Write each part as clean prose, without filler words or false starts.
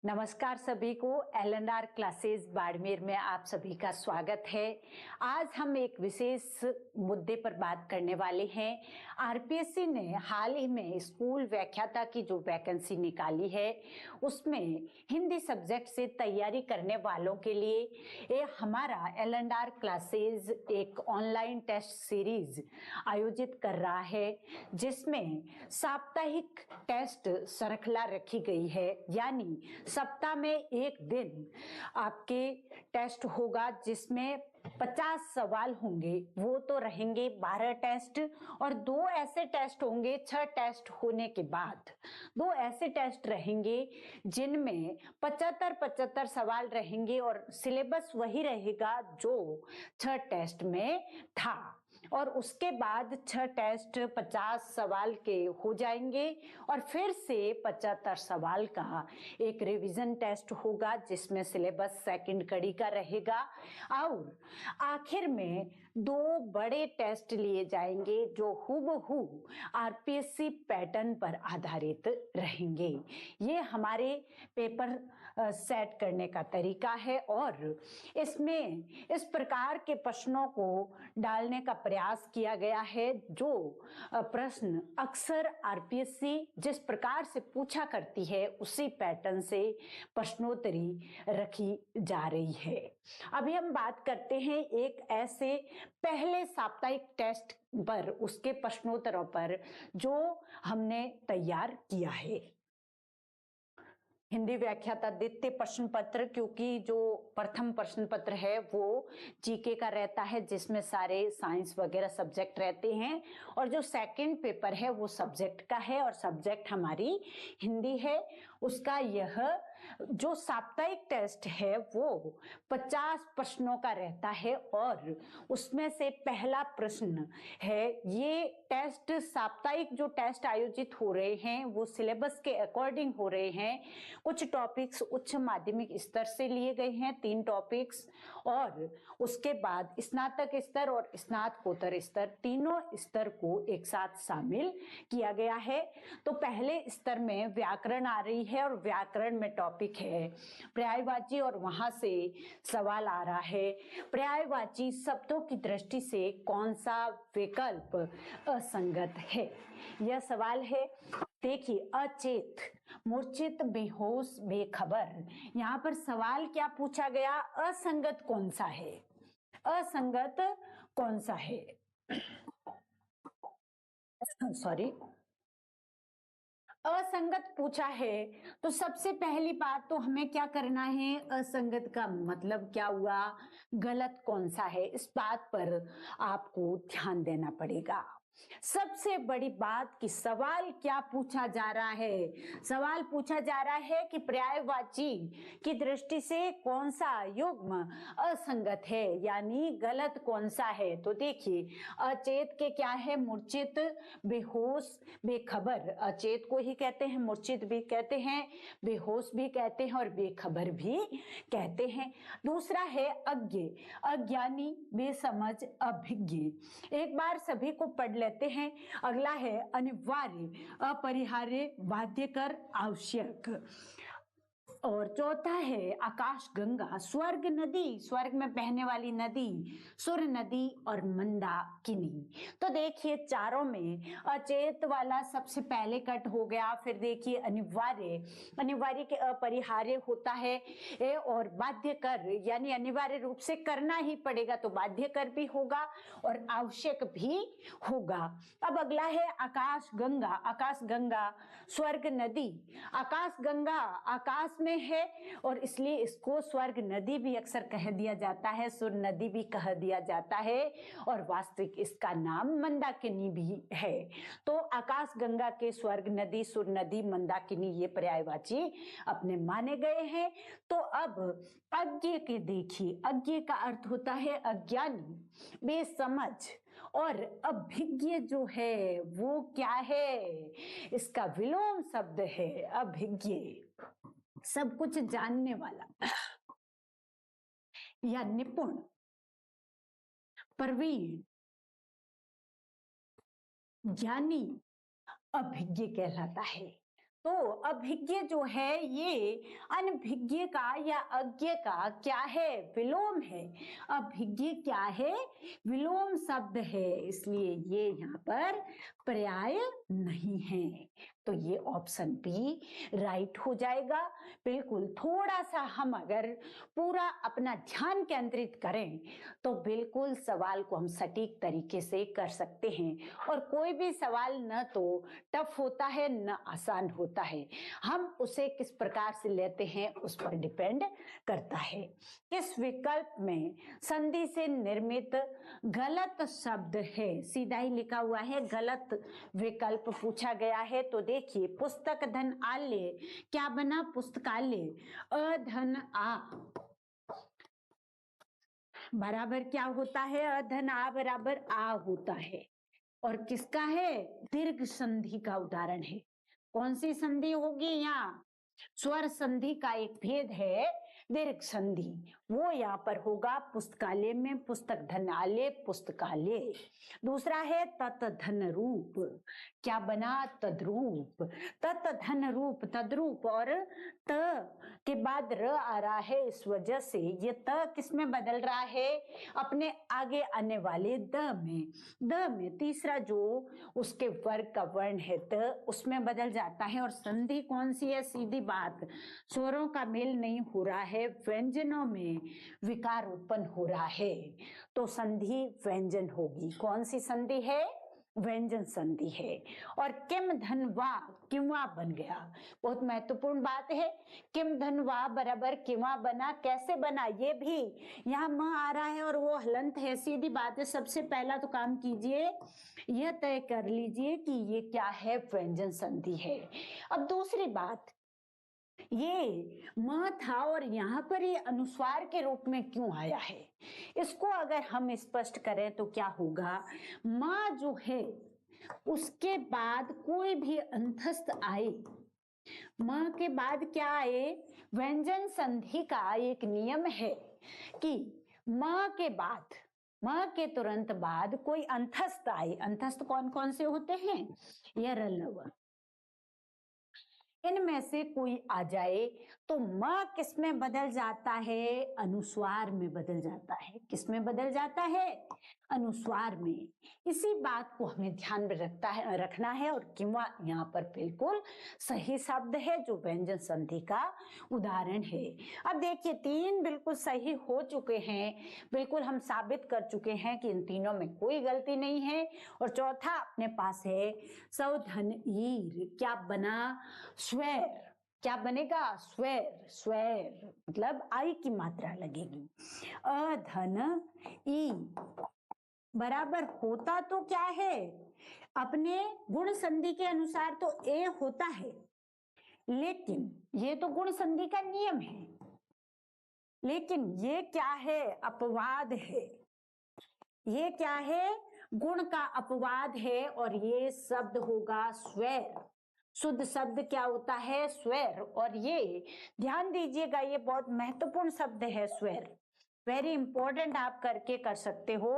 नमस्कार सभी को। एल&आर क्लासेस बाड़मेर में आप सभी का स्वागत है। आज हम एक विशेष मुद्दे पर बात करने वाले हैं। आरपीएससी ने हाल ही में स्कूल व्याख्याता की जो वैकेंसी निकाली है उसमें हिंदी सब्जेक्ट से तैयारी करने वालों के लिए ये हमारा एल&आर क्लासेस एक ऑनलाइन टेस्ट सीरीज आयोजित कर रहा है, जिसमें साप्ताहिक टेस्ट श्रृंखला रखी गई है। यानी सप्ताह में एक दिन आपके टेस्ट होगा जिसमें 50 सवाल होंगे, वो तो रहेंगे 12 टेस्ट, और दो ऐसे टेस्ट होंगे 6 टेस्ट होने के बाद दो ऐसे टेस्ट रहेंगे जिनमें 75-75 सवाल रहेंगे और सिलेबस वही रहेगा जो 6 टेस्ट में था। और उसके बाद 6 टेस्ट 50 सवाल के हो जाएंगे और फिर से 75 सवाल का एक रिवीजन टेस्ट होगा जिसमें सिलेबस सेकंड कड़ी का रहेगा। और आखिर में 2 बड़े टेस्ट लिए जाएंगे जो हूबहू आरपीएससी पैटर्न पर आधारित रहेंगे। ये हमारे पेपर सेट करने का तरीका है और इसमें इस प्रकार के प्रश्नों को डालने का प्रयास किया गया है जो प्रश्न अक्सर आरपीएससी जिस प्रकार से पूछा करती है उसी पैटर्न से प्रश्नोत्तरी रखी जा रही है। अभी हम बात करते हैं एक ऐसे पहले साप्ताहिक टेस्ट पर, उसके प्रश्नोत्तरों पर जो हमने तैयार किया है। हिंदी व्याख्याता द्वितीय प्रश्न पत्र, क्योंकि जो प्रथम प्रश्न पत्र है वो जीके का रहता है जिसमें सारे साइंस वगैरह सब्जेक्ट रहते हैं, और जो सेकंड पेपर है वो सब्जेक्ट का है और सब्जेक्ट हमारी हिंदी है। उसका यह जो साप्ताहिक टेस्ट है वो 50 प्रश्नों का रहता है और उसमें से पहला प्रश्न है। ये टेस्ट साप्ताहिक जो टेस्ट आयोजित हो रहे हैं वो सिलेबस के अकॉर्डिंग हो रहे हैं। कुछ टॉपिक्स उच्च माध्यमिक स्तर से लिए गए हैं, 3 टॉपिक्स, और उसके बाद स्नातक स्तर और स्नातकोत्तर स्तर, तीनों स्तर को एक साथ शामिल किया गया है। तो पहले स्तर में व्याकरण आ रही है और व्याकरण में टॉपिक है पर्यायवाची, और वहां से सवाल आ रहा है पर्यायवाची शब्दों की दृष्टि से कौन सा विकल्प असंगत है। यह सवाल है। देखिए, अचेत, मूर्छित, बेहोश, बेखबर, यहाँ पर सवाल क्या पूछा गया? असंगत कौन सा है? असंगत कौन सा है? सॉरी, असंगत पूछा है। तो सबसे पहली बात तो हमें क्या करना है, असंगत का मतलब क्या हुआ, गलत कौन सा है, इस बात पर आपको ध्यान देना पड़ेगा। सबसे बड़ी बात कि सवाल क्या पूछा जा रहा है। सवाल पूछा जा रहा है कि पर्यायवाची की दृष्टि से कौन सा युग्म असंगत है, यानी गलत कौन सा है। तो देखिए, अचेत के क्या है, मूर्छित, बेहोश, बेखबर। अचेत को ही कहते हैं, मूर्छित भी कहते हैं, बेहोश भी कहते हैं और बेखबर भी कहते हैं। दूसरा है अज्ञ, अज्ञानी, बेसमझ, अभिज्ञ। एक बार सभी को पढ़ लेते हैं। अगला है अनिवार्य, अपरिहार्य, बाध्यकर, आवश्यक। और चौथा है आकाश गंगा, स्वर्ग नदी, स्वर्ग में बहने वाली नदी, सुर नदी और मंदाकिनी। तो देखिए, चारों में अचेत वाला सबसे पहले कट हो गया। फिर देखिए अनिवार्य, अनिवार्य के अपरिहार्य होता है और बाध्यकर, यानी अनिवार्य रूप से करना ही पड़ेगा तो बाध्यकर भी होगा और आवश्यक भी होगा। अब अगला है आकाश गंगा, आकाश गंगा, स्वर्ग नदी। आकाश गंगा आकाश में है और इसलिए इसको स्वर्ग नदी भी अक्सर कह दिया जाता है, सुर नदी भी कह दिया जाता है, और वास्तविक इसका नाम मंदाकिनी भी है। तो आकाश गंगा के स्वर्ग नदी, सुर नदी, मंदाकिनी ये पर्यायवाची अपने माने गए हैं। तो अब अज्ञ के देखिए, अज्ञ का अर्थ होता है अज्ञानी, बेसमझ, और अभिज्ञ जो है वो क्या है, इसका विलोम शब्द है अभिज्ञ, सब कुछ जानने वाला या निपुण, प्रवीण, ज्ञानी, अभिज्ञ कहलाता है। तो अभिज्ञ जो है ये अनभिज्ञ का या अज्ञ का क्या है, विलोम है। अभिज्ञ क्या है, विलोम शब्द है, इसलिए ये यहाँ पर पर्याय नहीं है। तो ये ऑप्शन बी राइट हो जाएगा। बिल्कुल, थोड़ा सा हम अगर पूरा अपना ध्यान केंद्रित करें तो बिल्कुल सवाल को हम सटीक तरीके से कर सकते हैं। और कोई भी सवाल न तो टफ होता है न आसान होता है, हम उसे किस प्रकार से लेते हैं उस पर डिपेंड करता है। किस विकल्प में संधि से निर्मित गलत शब्द है, सीधा ही लिखा हुआ है गलत विकल्प पूछा गया है। तो देखिए, पुस्तक धन आल्य क्या बना, पुस्तकालय। अधन आ बराबर क्या होता है, अधन आ बराबर आ होता है। और किसका है, दीर्घ संधि का उदाहरण है। कौन सी संधि होगी यहाँ, स्वर संधि का एक भेद है दीर्घ संधि, वो यहाँ पर होगा पुस्तकालय में, पुस्तक धनालय पुस्तकालय। दूसरा है तत् धन रूप, क्या बना, तद्रूप। तत् धन रूप, तद्रूप, और त के बाद र आ रहा है, इस वजह से ये त किस में बदल रहा है, अपने आगे आने वाले द में तीसरा जो उसके वर्ग का वर्ण है त, उसमें बदल जाता है। और संधि कौन सी है, सीधी बात, स्वरों का मेल नहीं हो रहा है, व्यंजनों में विकार उत्पन्न हो रहा है, तो संधि व्यंजन होगी। कौन सी संधि है, व्यंजन संधि है। और किम धन वा, किंवा बन गया, बहुत महत्वपूर्ण बात है। किम धन वा बराबर किंवा बना, कैसे बना, ये भी यहाँ म आ रहा है और वो हलंत है, सीधी बात है। सबसे पहला तो काम कीजिए, यह तय कर लीजिए कि ये क्या है, व्यंजन संधि है। अब दूसरी बात, ये म था और यहाँ पर ये अनुस्वार के रूप में क्यों आया है, इसको अगर हम स्पष्ट करें तो क्या होगा, माँ जो है उसके बाद कोई भी अंतस्थ आए, माँ के बाद क्या आए, व्यंजन संधि का एक नियम है कि माँ के बाद, माँ के तुरंत बाद कोई अंतस्थ आए। अंतस्थ कौन कौन से होते हैं, यह रलव, इनमें से कोई आ जाए तो म किस में बदल जाता है, अनुस्वार में बदल जाता है। किस में बदल जाता है, अनुस्वार में। इसी बात को हमें ध्यान में रखना है। और किंवा यहाँ पर बिल्कुल सही शब्द है जो व्यंजन संधि का उदाहरण है। अब देखिए, तीन बिल्कुल सही हो चुके हैं, बिल्कुल हम साबित कर चुके हैं कि इन तीनों में कोई गलती नहीं है। और चौथा अपने पास है सौधन ईर, क्या बना, स्वर, क्या बनेगा, स्वर, स्वर मतलब आई की मात्रा लगेगी। अधन ई बराबर होता तो क्या है, अपने गुण संधि के अनुसार तो ए होता है, लेकिन ये तो गुण संधि का नियम है, लेकिन ये क्या है, अपवाद है। ये क्या है, गुण का अपवाद है। और ये शब्द होगा स्वर। शुद्ध शब्द क्या होता है, स्वर। और ये ध्यान दीजिएगा, ये बहुत महत्वपूर्ण शब्द है स्वर, वेरी इंपॉर्टेंट, आप करके कर सकते हो।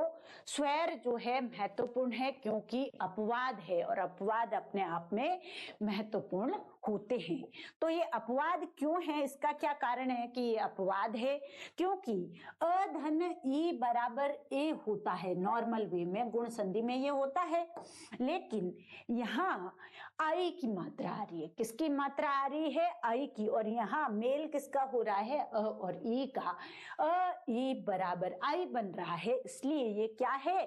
स्वर जो है महत्वपूर्ण है क्योंकि अपवाद है, और अपवाद अपने आप में महत्वपूर्ण होते हैं। तो ये अपवाद क्यों है, इसका क्या कारण है कि ये अपवाद है, क्योंकि अधन ई बराबर ए होता है, नॉर्मल वे में गुण संधि में ये होता है, लेकिन यहाँ आई की मात्रा आ रही है। किसकी मात्रा आ रही है, आई की। और यहाँ मेल किसका हो रहा है, अ और ई का। अ ई बराबर आई बन रहा है, इसलिए ये क्या है,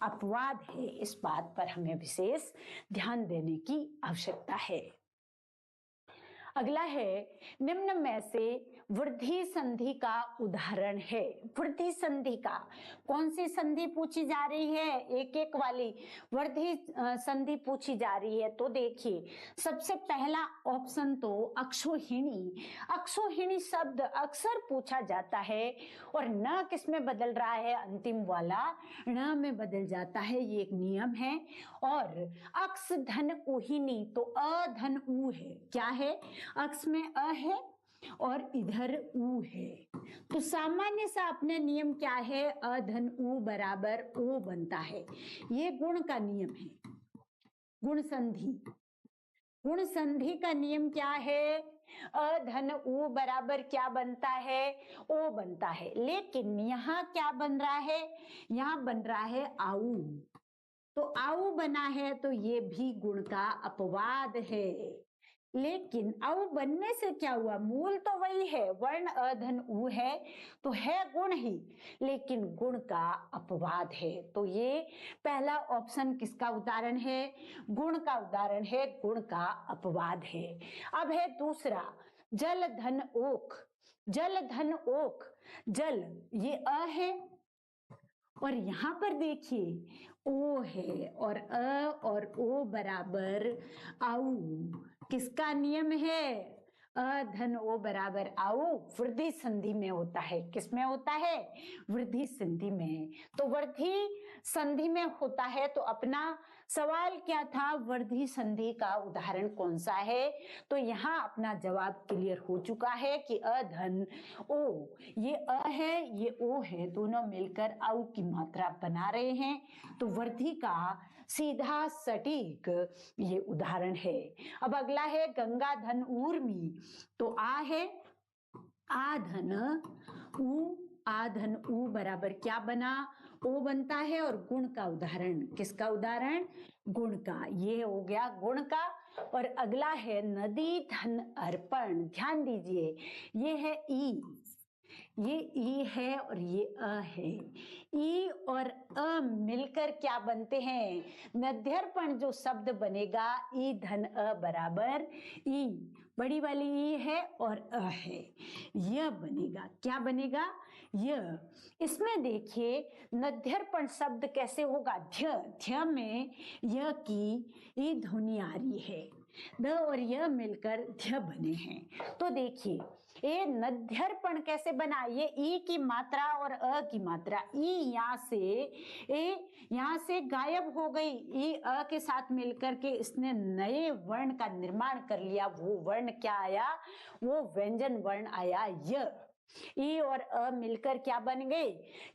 अपवाद है। इस बात पर हमें विशेष ध्यान देने की आवश्यकता है। अगला है, निम्न में से वृद्धि संधि का उदाहरण है। वृद्धि संधि का, कौन सी संधि पूछी जा रही है, एक एक वाली वृद्धि संधि पूछी जा रही है। तो देखिए, सबसे पहला ऑप्शन तो अक्षोहिणी। अक्षोहिणी शब्द अक्सर पूछा जाता है और न किस में बदल रहा है, अंतिम वाला ण में बदल जाता है, ये एक नियम है। और अक्ष धन उहिनी, तो अधन उ है, क्या है, अक्ष में अ है और इधर उ है, तो सामान्य सा अपने नियम क्या है, अधन उ बराबर ओ बनता है। ये गुण का नियम है, गुण संधि। गुण संधि का नियम क्या है? अ धन उ बराबर क्या बनता है? ओ बनता है। लेकिन यहाँ क्या बन रहा है? यहाँ बन रहा है आऊ। तो आऊ बना है तो ये भी गुण का अपवाद है। लेकिन आऊ बनने से क्या हुआ? मूल तो वही है, वर्ण अ धन उ है, तो है गुण ही, लेकिन गुण का अपवाद है। तो ये पहला ऑप्शन किसका उदाहरण है? गुण का उदाहरण है, गुण का अपवाद है। अब है दूसरा, जल धन ओक। जल धन ओक, जल ये अ है, और यहां पर देखिए ओ है, और अ और ओ बराबर आऊ। किसका नियम है? अ धन ओ बराबर आऊ वृद्धि संधि में होता है। किसमें होता है? वृद्धि संधि में। तो वृद्धि संधि में होता है, तो अपना सवाल क्या था? वृद्धि संधि का उदाहरण कौन सा है? तो यहाँ अपना जवाब क्लियर हो चुका है कि अ धन ओ, ये अ है, ये ओ है, दोनों मिलकर आऊ की मात्रा बना रहे हैं। तो वृद्धि का सीधा सटीक ये उदाहरण है। अब अगला है गंगा धन ऊर्मी। तो आ है, आ धन उ, आ धन उ बराबर क्या बना? ओ बनता है, और गुण का उदाहरण, किसका उदाहरण? गुण का। ये हो गया गुण का। और अगला है नदी धन अर्पण। ध्यान दीजिए, ये है ई, ये ई है और ये अ है। ई और अ मिलकर क्या बनते हैं? नद्यर्पण जो शब्द बनेगा, ई धन अ बराबर ई, बड़ी वाली ई है और अ है, यह बनेगा। क्या बनेगा? यह। इसमें देखिए नद्यर्पण शब्द कैसे होगा? ध्य, ध्य में यह की ई ध्वनि आ रही है, द और यह मिलकर ध्य बने हैं। तो देखिए ये नद्यर्पण कैसे बना? ये ई की मात्रा और अ की मात्रा, ई यहाँ से गायब हो गई, ई अ के साथ मिलकर के इसने नए वर्ण का निर्माण कर लिया। वो वर्ण क्या आया? वो व्यंजन वर्ण आया य। ई और अ मिलकर क्या बन गए?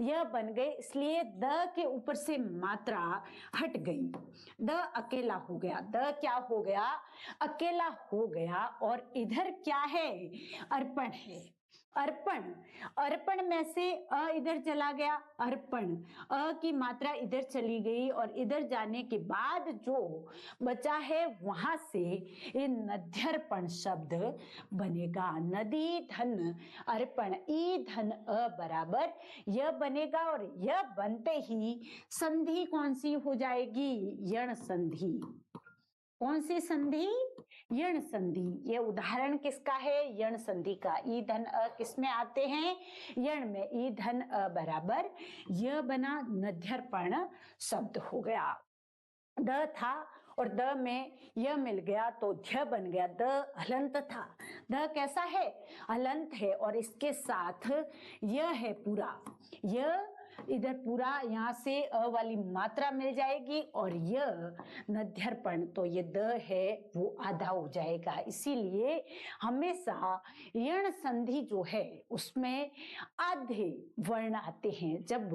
यह बन गए। इसलिए द के ऊपर से मात्रा हट गई, द अकेला हो गया। द क्या हो गया? अकेला हो गया। और इधर क्या है? अर्पण है। अर्पण, अर्पण में से अ इधर चला गया, अर्पण, अ की मात्रा इधर चली गई, और इधर जाने के बाद जो बचा है वहां से ये नद्यर्पण शब्द बनेगा। नदी धन अर्पण, ई धन अ बराबर यह बनेगा, और यह बनते ही संधि कौन सी हो जाएगी? यण संधि। कौन सी संधि? यण संधि। ये उदाहरण किसका है? यण संधि का। ई धन अ किस में आते हैं? यण में। ई धन अ बराबर यह बना, नद्यर्पण शब्द हो गया। द था और द में यह मिल गया तो ध्य बन गया। द हलंत था, द कैसा है? हलंत है, और इसके साथ यह है पूरा, यह इधर पूरा, यहाँ से अ वाली मात्रा मिल जाएगी, और यह नद्यर्पण, तो ये द है वो आधा हो जाएगा। इसीलिए हमेशा यण संधि जो है उसमें आधे वर्ण आते हैं। जब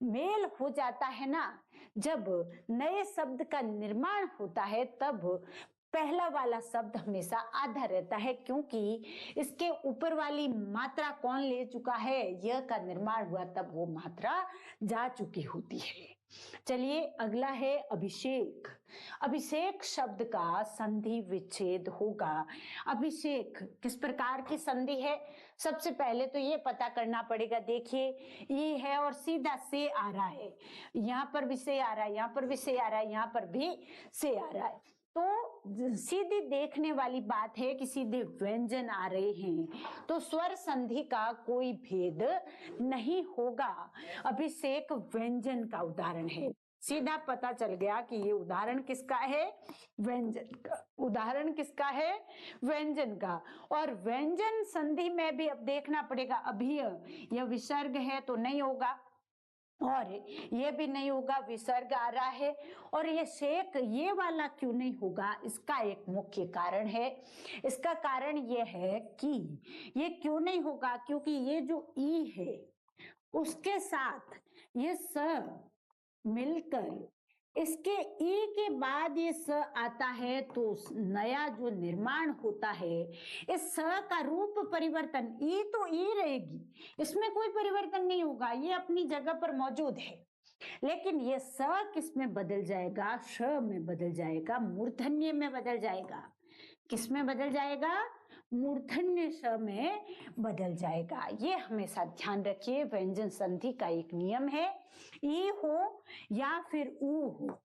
मेल हो जाता है ना, जब नए शब्द का निर्माण होता है, तब पहला वाला शब्द हमेशा आधा रहता है, क्योंकि इसके ऊपर वाली मात्रा कौन ले चुका है? यह का निर्माण हुआ, तब वो मात्रा जा चुकी होती है। चलिए अगला है अभिषेक। अभिषेक शब्द का संधि विच्छेद होगा। अभिषेक किस प्रकार की संधि है? सबसे पहले तो ये पता करना पड़ेगा। देखिए ये है और सीधा से आ रहा है, यहाँ पर भी से आ रहा है, यहाँ पर भी से आ रहा है, यहाँ पर भी से आ रहा है। तो सीधी देखने वाली बात है कि सीधे व्यंजन आ रहे हैं, तो स्वर संधि का कोई भेद नहीं होगा। अभिषेक व्यंजन का उदाहरण है। सीधा पता चल गया कि ये उदाहरण किसका है? व्यंजन का। उदाहरण किसका है? व्यंजन का। और व्यंजन संधि में भी अब देखना पड़ेगा, अभी यह विसर्ग है तो नहीं होगा, और ये भी नहीं होगा, विसर्ग आ रहा है। और ये शेक ये वाला क्यों नहीं होगा? इसका एक मुख्य कारण है। इसका कारण ये है कि ये क्यों नहीं होगा, क्योंकि ये जो ई है उसके साथ ये स मिलकर इसके ई के बाद ये स आता है तो नया जो निर्माण होता है, इस स का रूप परिवर्तन, ई तो ई रहेगी, इसमें कोई परिवर्तन नहीं होगा, ये अपनी जगह पर मौजूद है। लेकिन ये स किस में बदल जाएगा? श में बदल जाएगा, मूर्धन्य में बदल जाएगा। किस में बदल जाएगा? मूर्धन्य श में बदल जाएगा। ये हमेशा ध्यान रखिए, व्यंजन संधि का एक नियम है। ई हो या फिर ऊ हो,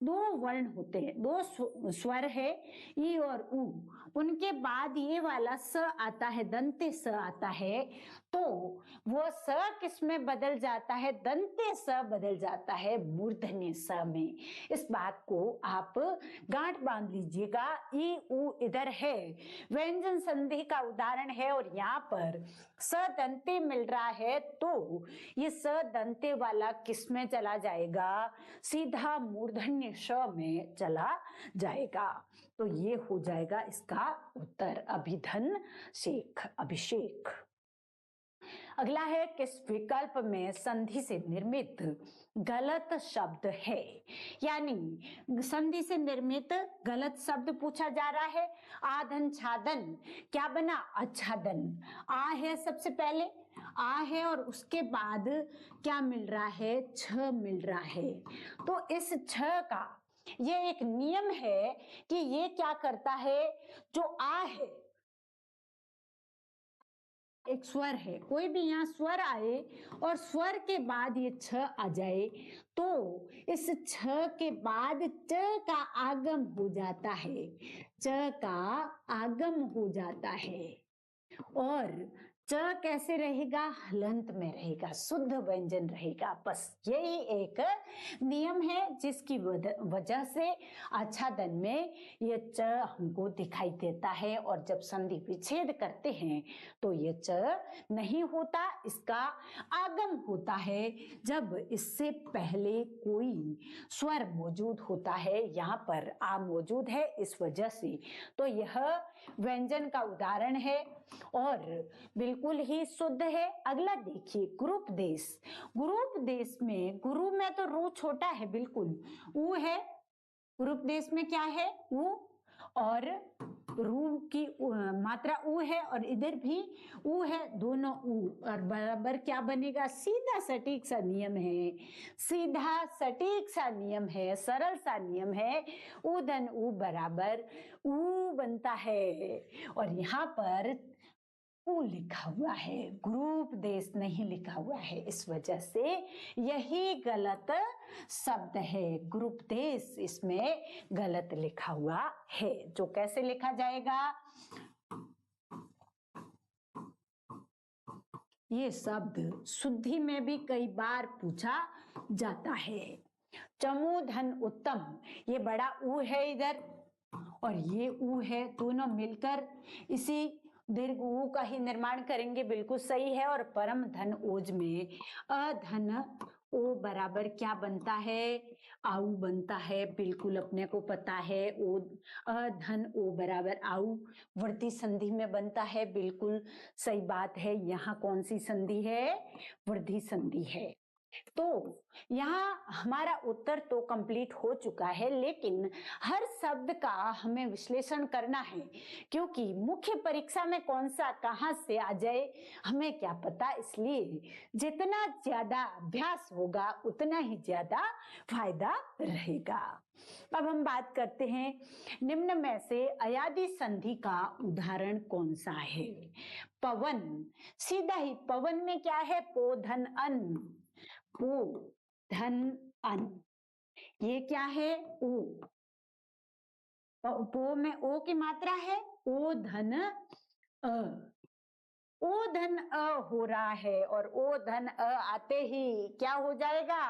दो वर्ण होते हैं, दो स्वर है, ई और ऊ, उनके बाद ये वाला स आता है, दंते स आता है, तो वो स किस में बदल जाता है? दंते स बदल जाता है मूर्धन्य स में। इस बात को आप गांठ बांध लीजिएगा। ई ऊ इधर है, व्यंजन संधि का उदाहरण है, और यहाँ पर स दंते मिल रहा है, तो ये स दंते वाला किस में चला जाएगा? सीधा मूर्धन्य श में चला जाएगा। तो ये हो जाएगा इसका उत्तर, अभिधन शेख, अभिषेक। अगला है, किस विकल्प में संधि से निर्मित गलत शब्द है? यानी संधि से निर्मित गलत शब्द पूछा जा रहा है। आधन छादन, क्या बना? आच्छादन। आ है सबसे पहले, आ है, और उसके बाद क्या मिल रहा है? छ मिल रहा है। तो इस छ का ये एक नियम है कि ये क्या करता है? जो आ है, एक स्वर है, कोई भी यहाँ स्वर आए और स्वर के बाद ये छ आ जाए, तो इस छ के बाद च का आगम हो जाता है, च का आगम हो जाता है। और च कैसे रहेगा? हलंत में रहेगा, शुद्ध व्यंजन रहेगा। बस यही एक नियम है जिसकी वजह से आच्छादन में ये च हमको दिखाई देता है, और जब संधि विच्छेद करते हैं तो ये च नहीं होता, इसका आगम होता है जब इससे पहले कोई स्वर मौजूद होता है। यहाँ पर आ मौजूद है, इस वजह से तो यह व्यंजन का उदाहरण है और बिल्कुल ही शुद्ध है। अगला देखिए, गुरूपदेश। गुरूपदेश में, गुरु में तो रू छोटा है, बिल्कुल ऊ है। गुरूपदेश में क्या है? ऊ, और रू की मात्रा ऊ है, और इधर भी ऊ है, दोनों ऊ, और बराबर क्या बनेगा? सीधा सटीक सा नियम है, सीधा सटीक सा नियम है, सरल सा नियम है। ऊ धन ऊ बराबर ऊ बनता है, और यहाँ पर ऊ लिखा हुआ है, गुरूपदेश नहीं लिखा हुआ है, इस वजह से यही गलत शब्द है। गुरूपदेश इसमें गलत लिखा हुआ है, जो कैसे लिखा जाएगा? ये शब्द शुद्धि में भी कई बार पूछा जाता है। चमू धन उत्तम, ये बड़ा ऊ है इधर, और ये ऊ है, दोनों मिलकर इसी दीर्घ ऊ का ही निर्माण करेंगे, बिल्कुल सही है। और परम धन ओज में अधन ओ बराबर क्या बनता है? आऊ बनता है, बिल्कुल अपने को पता है। ओ अधन ओ बराबर आऊ वृद्धि संधि में बनता है, बिल्कुल सही बात है। यहाँ कौन सी संधि है? वृद्धि संधि है। तो यहाँ हमारा उत्तर तो कंप्लीट हो चुका है, लेकिन हर शब्द का हमें विश्लेषण करना है, क्योंकि मुख्य परीक्षा में कौन सा कहाँ से आ जाए हमें क्या पता। इसलिए जितना ज्यादा अभ्यास होगा उतना ही ज्यादा फायदा रहेगा। अब हम बात करते हैं, निम्न में से अयादि संधि का उदाहरण कौन सा है? पवन, सीधा ही पवन में क्या है? पो धन अन, पो धन अन, ये क्या है? ओ, पो में ओ की मात्रा है, ओ धन अ, ओ धन अ हो रहा है, और ओ धन अ आते ही क्या हो जाएगा?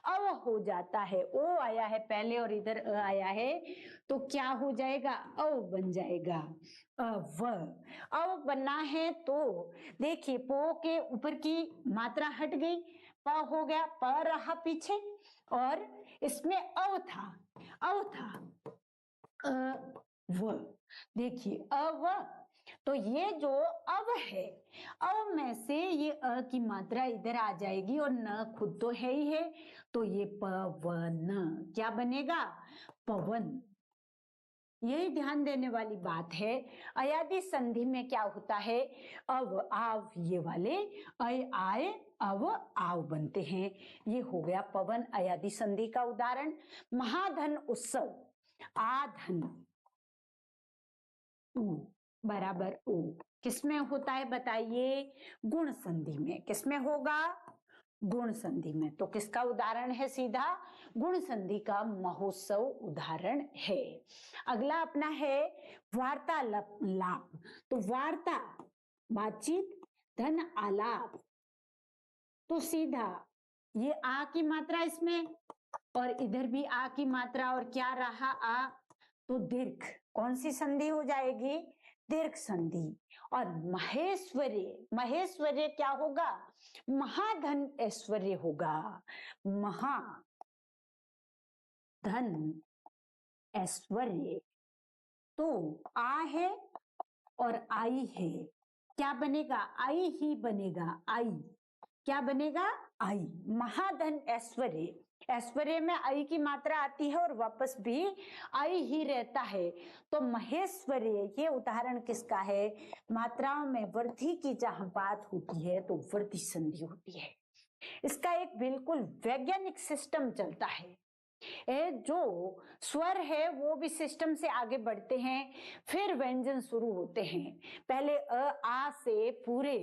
अव हो जाता है। ओ आया है पहले और इधर अ आया है, तो क्या हो जाएगा? अव बन जाएगा। अव बनना है तो देखिए, पो के ऊपर की मात्रा हट गई, प हो गया, प रहा पीछे, और इसमें अव था, अव था, अ व, देखिए अव, तो ये जो अव है, अव में से ये अ की मात्रा इधर आ जाएगी और न खुद तो है ही है, तो ये पवन क्या बनेगा? पवन। यही ध्यान देने वाली बात है। अयादि संधि में क्या होता है? अव आव ये वाले अय आय अव आव बनते हैं। ये हो गया पवन अयादि संधि का उदाहरण। महाधन उत्सव, आधन उ बराबर उ किसमें होता है बताइए? गुण संधि में। किसमें होगा? गुण संधि में। तो किसका उदाहरण है? सीधा गुण संधि का महोत्सव उदाहरण है। अगला अपना है वार्तालाप लाप। तो वार्ता बातचीत, धन आलाप, तो सीधा ये आ की मात्रा इसमें और इधर भी आ की मात्रा और क्या रहा? आ, तो दीर्घ कौन सी संधि हो जाएगी? दीर्घ संधि। और महेश्वर्य, महेश्वर्य क्या होगा? महाधन ऐश्वर्य होगा। महाधन ऐश्वर्य। तो आ है और आई है, क्या बनेगा? आई ही बनेगा। आई क्या बनेगा? आई। महाधन ऐश्वर्य, ऐश्वर्य में आई की मात्रा आती है और वापस भी आई ही रहता है। तो महेश्वर्य ये उदाहरण किसका है? मात्राओं में वृद्धि की जहां बात होती है तो वृद्धि संधि होती है। इसका एक बिल्कुल वैज्ञानिक सिस्टम चलता है। जो स्वर है वो भी सिस्टम से आगे बढ़ते हैं, फिर व्यंजन शुरू होते हैं। पहले अ आ से पूरे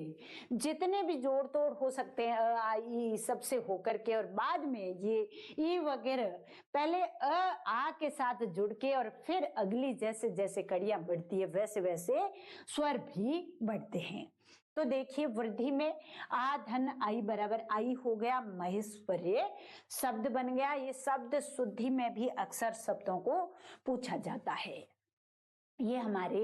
जितने भी जोड़ तोड़ हो सकते हैं अ आ ई सबसे होकर के, और बाद में ये ई वगैरह पहले अ आ के साथ जुड़ के और फिर अगली जैसे जैसे कड़ियां बढ़ती है वैसे वैसे स्वर भी बढ़ते हैं। तो देखिए वृद्धि में आ धन आई बराबर आई हो गया, महेश्वर्य शब्द बन गया। ये शब्द शुद्धि में भी अक्सर शब्दों को पूछा जाता है। ये हमारे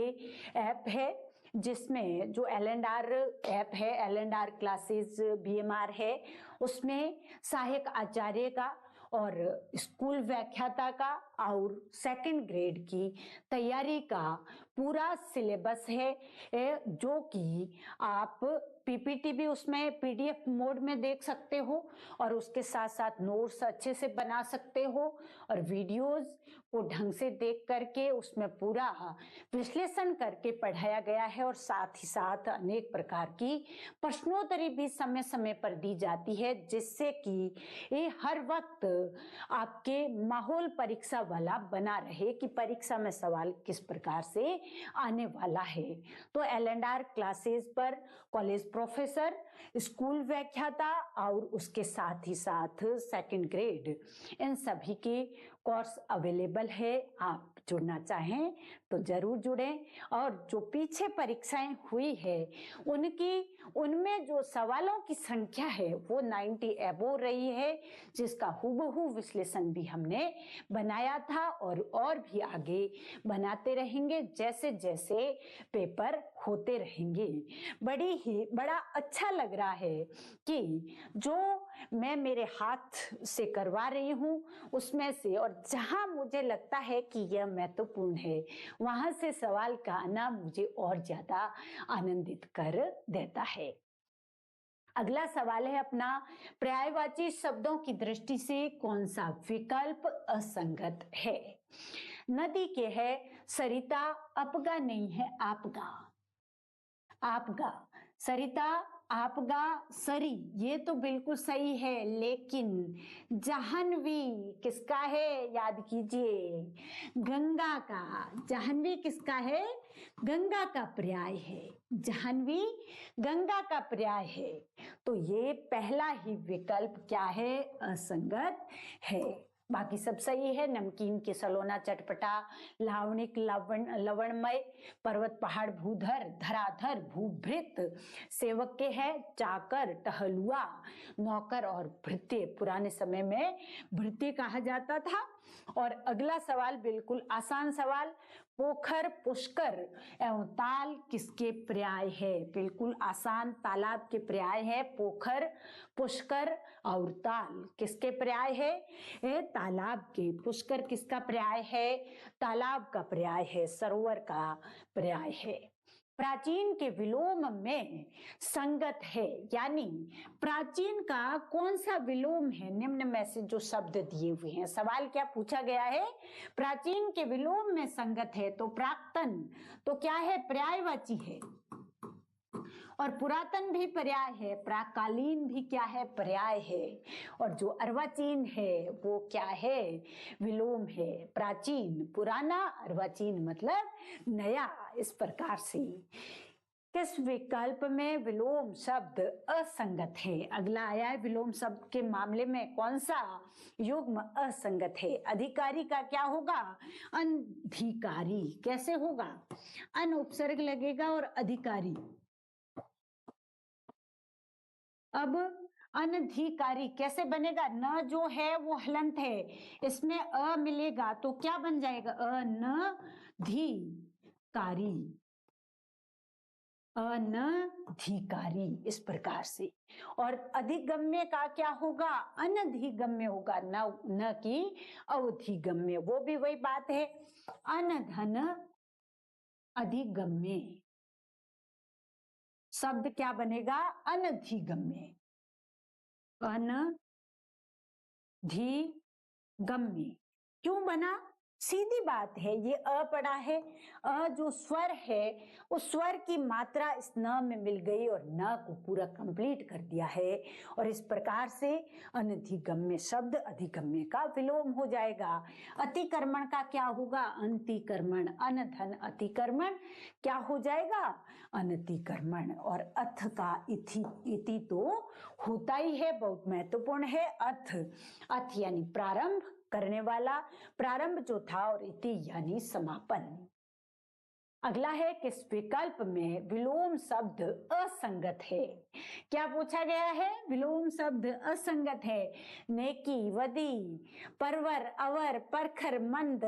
ऐप है जिसमें जो एल&आर ऐप है, एल&आर क्लासेस बीएमआर है, उसमें सहायक आचार्य का और स्कूल व्याख्याता का और सेकंड ग्रेड की तैयारी का पूरा सिलेबस है, जो कि आप पीपीटी भी उसमें पीडीएफ मोड में देख सकते हो और उसके साथ साथ नोट्स अच्छे से बना सकते हो और वीडियोस को ढंग से देख करके उसमें पूरा विश्लेषण करके पढ़ाया गया है। और साथ ही साथ अनेक प्रकार की प्रश्नोत्तरी भी समय समय पर दी जाती है, जिससे कि ये हर वक्त आपके माहौल परीक्षा वाला बना रहे कि परीक्षा में सवाल किस प्रकार से आने वाला है। तो एल&आर क्लासेस पर कॉलेज प्रोफेसर, स्कूल व्याख्याता और उसके साथ ही साथ सेकंड ग्रेड, इन सभी के कोर्स अवेलेबल है। आप जुड़ना चाहें तो जरूर जुड़ें। और जो पीछे परीक्षाएं हुई है उनमें जो सवालों की संख्या है वो 90 एबो रही है, जिसका हूबहू विश्लेषण भी हमने बनाया था और भी आगे बनाते रहेंगे जैसे जैसे पेपर होते रहेंगे। बड़ा अच्छा लग रहा है कि जो मैं मेरे हाथ से करवा रही हूँ उसमें से, और जहां मुझे लगता है कि यह महत्वपूर्ण है वहां से सवाल का आना मुझे और ज्यादा आनंदित कर देता है। अगला सवाल है अपना, पर्यायवाची शब्दों की दृष्टि से कौन सा विकल्प असंगत है? नदी के है सरिता, अपगा नहीं है आपगा। आपगा, सरिता, आपगा, सरी, ये तो बिल्कुल सही है, लेकिन जाह्नवी किसका है? याद कीजिए, गंगा का। जाह्नवी किसका है? गंगा का पर्याय है। जाह्नवी गंगा का पर्याय है। तो ये पहला ही विकल्प क्या है? असंगत है। बाकी सब सही है। नमकीन के सलोना चटपटा, लावणिक लवणमय, पर्वत पहाड़ भूधर, धराधर भूभृत, सेवक के है चाकर, टहलुआ, नौकर और भृत्य। पुराने समय में भृत्य कहा जाता था। और अगला सवाल बिल्कुल आसान सवाल, पोखर, पुष्कर एवं ताल किसके पर्याय है? बिल्कुल आसान, तालाब के पर्याय है पोखर, पुष्कर और ताल किसके पर्याय है? तालाब के। पुष्कर किसका पर्याय है? तालाब का पर्याय है, सरोवर का पर्याय है। प्राचीन के विलोम में संगत है, यानी प्राचीन का कौन सा विलोम है निम्न में से जो शब्द दिए हुए हैं। सवाल क्या पूछा गया है, प्राचीन के विलोम में संगत है, तो प्राक्तन तो क्या है, पर्यायवाची है, और पुरातन भी पर्याय है, प्राकालीन भी क्या है, पर्याय है, और जो अर्वाचीन है वो क्या है, विलोम है। प्राचीन पुराना, अर्वाचीन मतलब नया। इस प्रकार से किस विकल्प में विलोम शब्द असंगत है। अगला आया है, विलोम शब्द के मामले में कौन सा युग्म असंगत है। अधिकारी का क्या होगा, अनधिकारी। कैसे होगा, अन उपसर्ग लगेगा और अधिकारी। अब अनधिकारी कैसे बनेगा, न जो है वो हलंत है, इसमें अ मिलेगा तो क्या बन जाएगा, अनधिकारी, अनधिकारी। इस प्रकार से। और अधिगम्य का क्या होगा, अनधिगम्य होगा, न कि अवधिगम्य। वो भी वही बात है, अनधन अधिगम्य शब्द क्या बनेगा, अनधिगम्य, अनधिगम्य। क्यों बना, सीधी बात है, ये अ पड़ा है, अ जो स्वर है उस स्वर की मात्रा इस न में मिल गई और न को पूरा कंप्लीट कर दिया है, और इस प्रकार से अनधिगम्य शब्द अधिगम्य का विलोम हो जाएगा। अतिक्रमण का क्या होगा, अंतिक्रमण, अनधन अतिक्रमण क्या हो जाएगा, अनतिक्रमण। और अथ का इति, इति तो होता ही है, बहुत महत्वपूर्ण है। अथ यानी प्रारंभ करने वाला, प्रारंभ जो था, और इति यानी समापन। अगला है, किस विकल्प में विलोम शब्द असंगत है। क्या पूछा गया है, विलोम शब्द असंगत है। नेकी, वदी, परवर, अवर, परखर, मंद,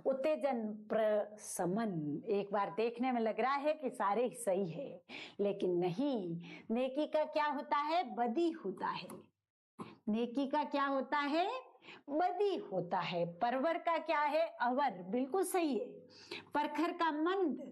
उत्तेजन, प्रशमन। एक बार देखने में लग रहा है कि सारे ही सही है, लेकिन नहीं। नेकी का क्या होता है, बदी होता है। नेकी का क्या होता है, बदी होता है। परवर का क्या है, अवर, बिल्कुल सही है। परखर का मंद,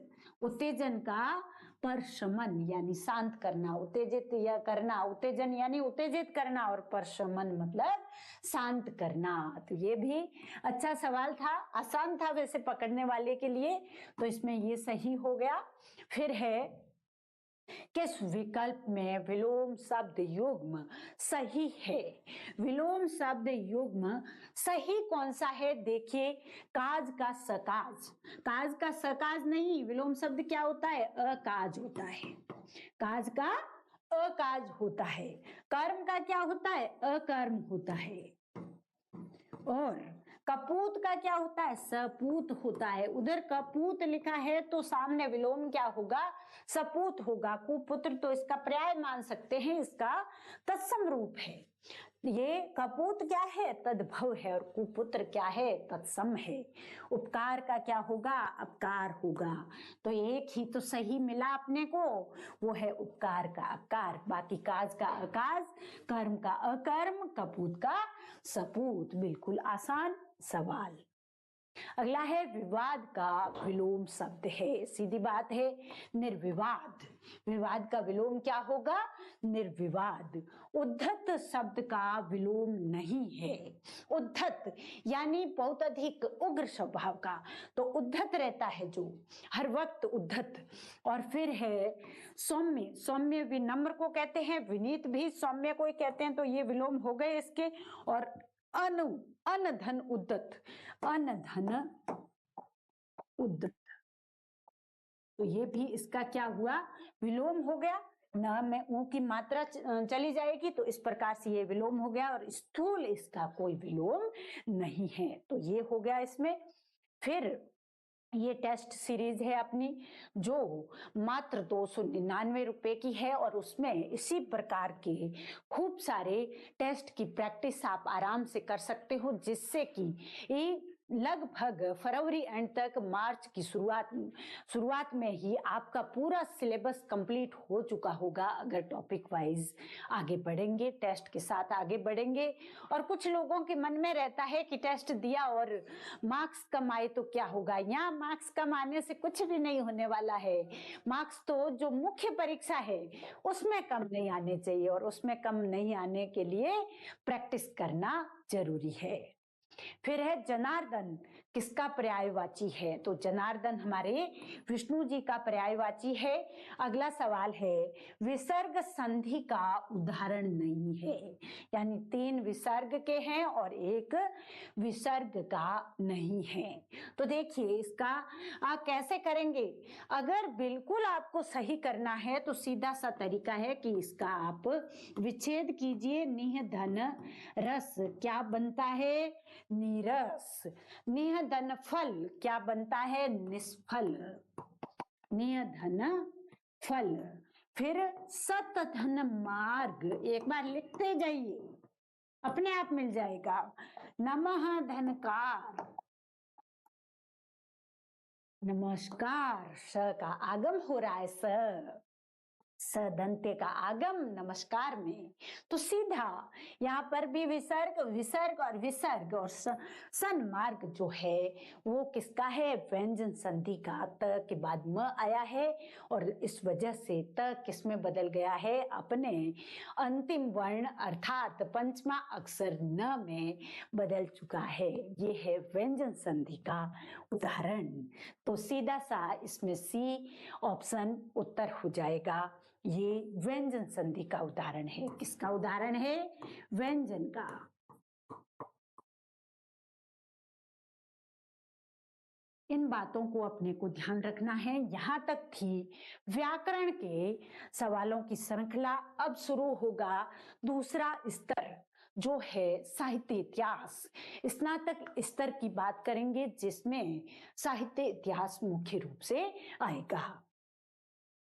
उत्तेजन का परशमन यानी शांत करना, उत्तेजित या करना, उत्तेजन यानी उत्तेजित करना, और परशमन मतलब शांत करना। तो ये भी अच्छा सवाल था, आसान था वैसे पकड़ने वाले के लिए, तो इसमें ये सही हो गया। फिर है, किस विकल्प में विलोम शब्द युग्म सही है। विलोम शब्द युग्म सही कौन सा है, देखिए, काज का सकाज, काज का सकाज नहीं, विलोम शब्द क्या होता है, अकाज होता है। काज का अकाज होता है। कर्म का क्या होता है, अकर्म होता है। और कपूत का क्या होता है, सपूत होता है। उधर कपूत लिखा है तो सामने विलोम क्या होगा, सपूत होगा। कुपुत्र तो इसका पर्याय मान सकते हैं, इसका तत्सम रूप है। ये कपूत क्या है, तद्भव है, और कुपुत्र क्या है, तत्सम है। उपकार का क्या होगा, अपकार होगा। तो एक ही तो सही मिला अपने को, वो है उपकार का अपकार, बाकी काज का अकाज, कर्म का अकर्म, कपूत का सपूत। बिल्कुल आसान सवाल। अगला है, विवाद का विलोम शब्द है। सीधी बात है, निर्विवाद। विवाद का विलोम क्या होगा, निर्विवाद। उद्धत शब्द का विलोम नहीं है। उद्धत यानी बहुत अधिक उग्र स्वभाव का, तो उद्धत रहता है जो, हर वक्त उद्धत। और फिर है सौम्य, सौम्य विनम्र को कहते हैं, विनीत भी सौम्य को ही कहते हैं, तो ये विलोम हो गए इसके। और अनधन उद्धत, अनधन उद्धत, तो ये भी इसका क्या हुआ, विलोम हो गया। न में ऊ की मात्रा चली जाएगी, तो इस प्रकार से ये विलोम हो गया, और स्थूल इसका कोई विलोम नहीं है। तो ये हो गया इसमें। फिर ये टेस्ट सीरीज है अपनी, जो मात्र 299 रुपए की है, और उसमें इसी प्रकार के खूब सारे टेस्ट की प्रैक्टिस आप आराम से कर सकते हो, जिससे कि लगभग फरवरी एंड तक, मार्च की शुरुआत में ही आपका पूरा सिलेबस कंप्लीट हो चुका होगा अगर टॉपिक वाइज आगे बढ़ेंगे, टेस्ट के साथ आगे बढ़ेंगे। और कुछ लोगों के मन में रहता है कि टेस्ट दिया और मार्क्स कम आए तो क्या होगा। यहाँ मार्क्स कम आने से कुछ भी नहीं होने वाला है। मार्क्स तो जो मुख्य परीक्षा है उसमें कम नहीं आने चाहिए, और उसमें कम नहीं आने के लिए प्रैक्टिस करना जरूरी है। फिर है जनार्दन, किसका पर्यायवाची है? तो जनार्दन हमारे विष्णु जी का पर्यायवाची है। अगला सवाल है, विसर्ग संधि का उदाहरण नहीं है, यानी 3 विसर्ग के हैं और 1 विसर्ग का नहीं है। तो देखिए इसका कैसे करेंगे। अगर बिल्कुल आपको सही करना है तो सीधा सा तरीका है कि इसका आप विच्छेद कीजिए। निह धन रस क्या बनता है? नीरस। निह धन फल क्या बनता है? निष्फल। निह धन फल। फिर सत धन मार्ग, एक बार लिखते जाइए, अपने आप मिल जाएगा। नमः धनकार, नमस्कार, स का आगम हो रहा है, सदंते का आगम नमस्कार में। तो सीधा यहाँ पर भी विसर्ग, विसर्ग और विसर्ग, और सन्मार्ग जो है वो किसका है? व्यंजन संधि का। त के बाद म आया है और इस वजह से त किसमें बदल गया है? अपने अंतिम वर्ण अर्थात पंचमा अक्षर न में बदल चुका है। ये है व्यंजन संधि का उदाहरण। तो सीधा सा इसमें सी ऑप्शन उत्तर हो जाएगा। ये व्यंजन संधि का उदाहरण है। किसका उदाहरण है? व्यंजन का। इन बातों को अपने को ध्यान रखना है। यहां तक थी व्याकरण के सवालों की श्रृंखला। अब शुरू होगा दूसरा स्तर जो है साहित्य इतिहास। स्नातक स्तर की बात करेंगे जिसमें साहित्य इतिहास मुख्य रूप से आएगा।